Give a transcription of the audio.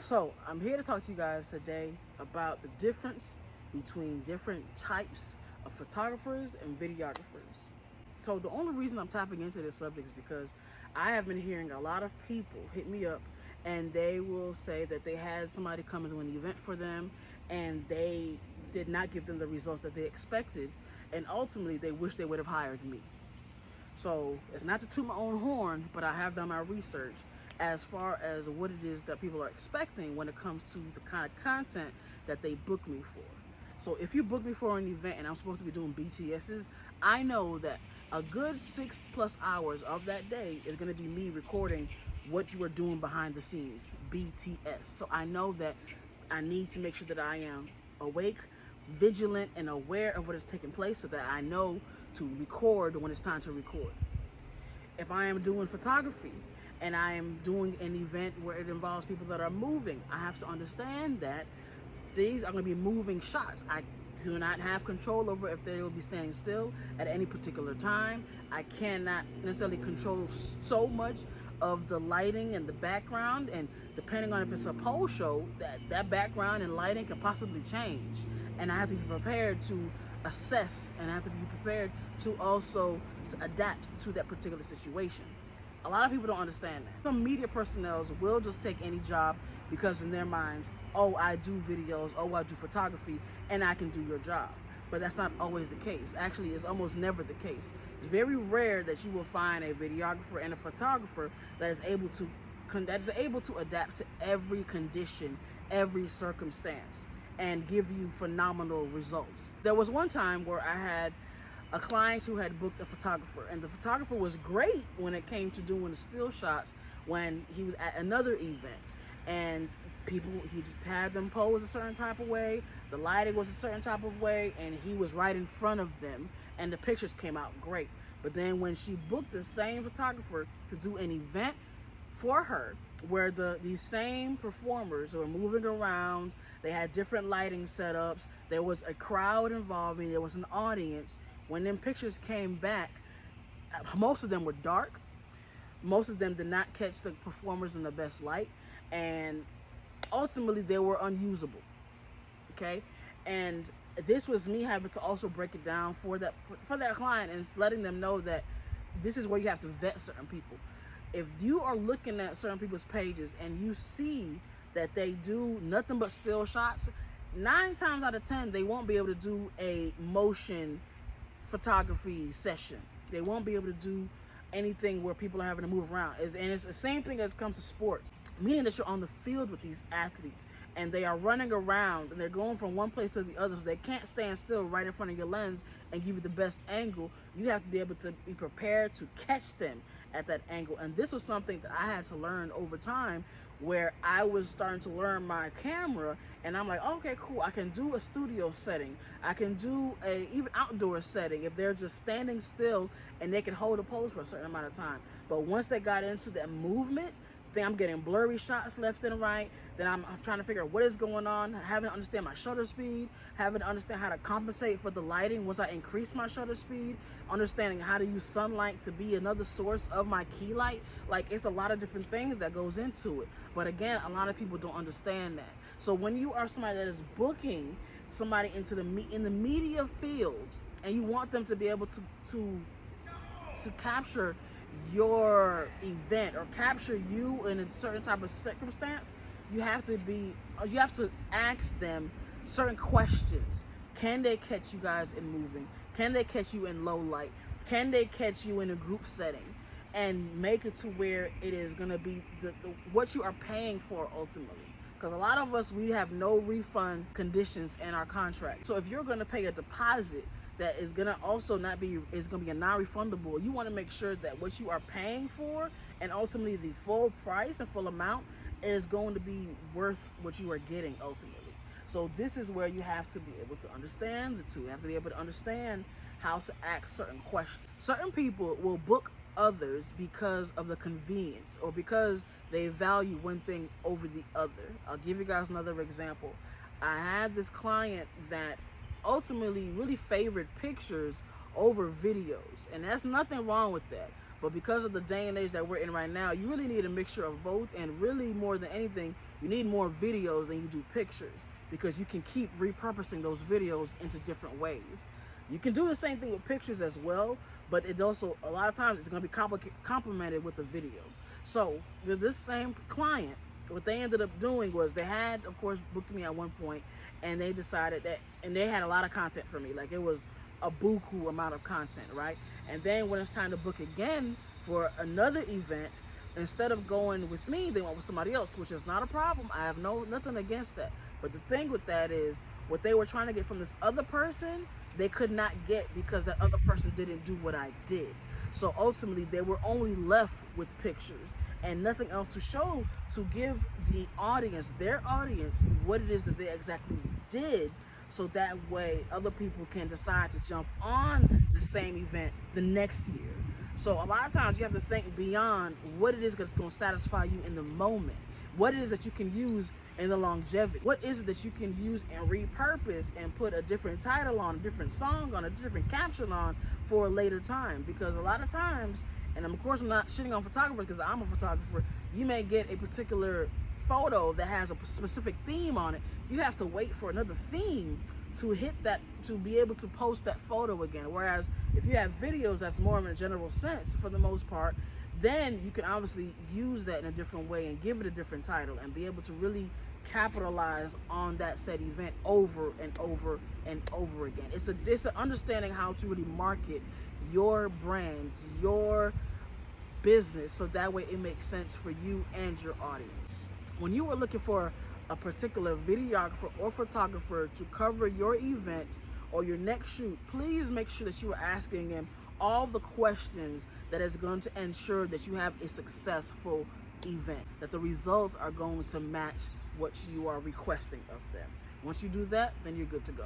So I'm here to talk to you guys today about the difference between different types of photographers and videographers. So the only reason I'm tapping into this subject is because I have been hearing a lot of people hit me up and they will say that they had somebody come into an event for them and they did not give them the results that they expected, and ultimately they wish they would have hired me. So it's not to toot my own horn, but I have done my research as far as what it is that people are expecting when it comes to the kind of content that they book me for. So if you book me for an event and I'm supposed to be doing BTSs, I know that a good 6+ hours of that day is going to be me recording what you are doing behind the scenes, BTS. So I know that I need to make sure that I am awake, vigilant, and aware of what is taking place so that I know to record when it's time to record. If I am doing photography and I am doing an event where it involves people that are moving, I have to understand that these are going to be moving shots. I do not have control over if they will be standing still at any particular time. I cannot necessarily control so much of the lighting and the background, and depending on if it's a pole show, that background and lighting can possibly change, and I have to be prepared to assess, and I have to be prepared to also adapt to that particular situation. A lot of people don't understand that. Some media personnel will just take any job because in their minds, oh, I do videos, oh, I do photography, and I can do your job. But that's not always the case. Actually, it's almost never the case. It's very rare that you will find a videographer and a photographer that is able to adapt to every condition, every circumstance, and give you phenomenal results. There was one time where I had a client who had booked a photographer, and the photographer was great when it came to doing the still shots when he was at another event, and he just had them pose a certain type of way, the lighting was a certain type of way, and he was right in front of them, and the pictures came out great. But then when she booked the same photographer to do an event for her where these same performers were moving around, they had different lighting setups, there was a crowd involving, there was an audience. When them pictures came back, most of them were dark. Most of them did not catch the performers in the best light, and ultimately they were unusable. Okay, and this was me having to also break it down for that client and letting them know that this is where you have to vet certain people. If you are looking at certain people's pages and you see that they do nothing but still shots, 9 times out of 10 they won't be able to do a motion photography session. They won't be able to do anything where people are having to move around. And it's the same thing as it comes to sports, meaning that you're on the field with these athletes and they are running around and they're going from one place to the other, so they can't stand still right in front of your lens and give you the best angle. You have to be able to be prepared to catch them at that angle. And this was something that I had to learn over time, where I was starting to learn my camera, and I'm like, okay, cool, I can do a studio setting, I can do a even outdoor setting if they're just standing still and they can hold a pose for a certain amount of time. But once they got into that movement, then I'm getting blurry shots left and right. Then I'm trying to figure out what is going on, having to understand my shutter speed, having to understand how to compensate for the lighting once I increase my shutter speed, understanding how to use sunlight to be another source of my key light. Like, it's a lot of different things that goes into it. But again, a lot of people don't understand that. So when you are somebody that is booking somebody into in the media field, and you want them to be able to capture your event or capture you in a certain type of circumstance, you have to ask them certain questions. Can they catch you guys in moving? Can they catch you in low light? Can they catch you in a group setting? And make it to where it is going to be what you are paying for ultimately. Because a lot of us, we have no refund conditions in our contract. So if you're going to pay a deposit that is going to also is going to be a non-refundable, you want to make sure that what you are paying for and ultimately the full price and full amount is going to be worth what you are getting ultimately. So this is where you have to be able to understand the two. You have to be able to understand how to ask certain questions. Certain people will book others because of the convenience or because they value one thing over the other. I'll give you guys another example. I had this client that ultimately really favored pictures over videos, and that's nothing wrong with that. But because of the day and age that we're in right now, you really need a mixture of both, and really more than anything, you need more videos than you do pictures, because you can keep repurposing those videos into different ways. You can do the same thing with pictures as well, but it also, a lot of times, it's going to be complemented with a video. So with this same client, what they ended up doing was they had, of course, booked me at one point, and they decided that, and they had a lot of content for me. Like, it was a buku amount of content, right? And then when it's time to book again for another event, instead of going with me, they went with somebody else, which is not a problem. I have nothing against that. But the thing with that is, what they were trying to get from this other person, they could not get, because that other person didn't do what I did. So ultimately, they were only left with pictures and nothing else to show, to give the audience, their audience, what it is that they exactly did, so that way other people can decide to jump on the same event the next year. So a lot of times you have to think beyond what it is that's going to satisfy you in the moment. What it is that you can use in the longevity. What is it that you can use and repurpose and put a different title on, a different song on, a different caption on for a later time. Because a lot of times, and of course I'm not shitting on photographers because I'm a photographer, you may get a particular photo that has a specific theme on it. You have to wait for another theme to hit that, to be able to post that photo again. Whereas if you have videos, that's more in a general sense for the most part, then you can obviously use that in a different way and give it a different title and be able to really capitalize on that said event over and over and over again. It's an understanding how to really market your brand, your business, so that way it makes sense for you and your audience. When you are looking for a particular videographer or photographer to cover your event or your next shoot, please make sure that you are asking them all the questions that is going to ensure that you have a successful event, that the results are going to match what you are requesting of them. Once you do that, then you're good to go.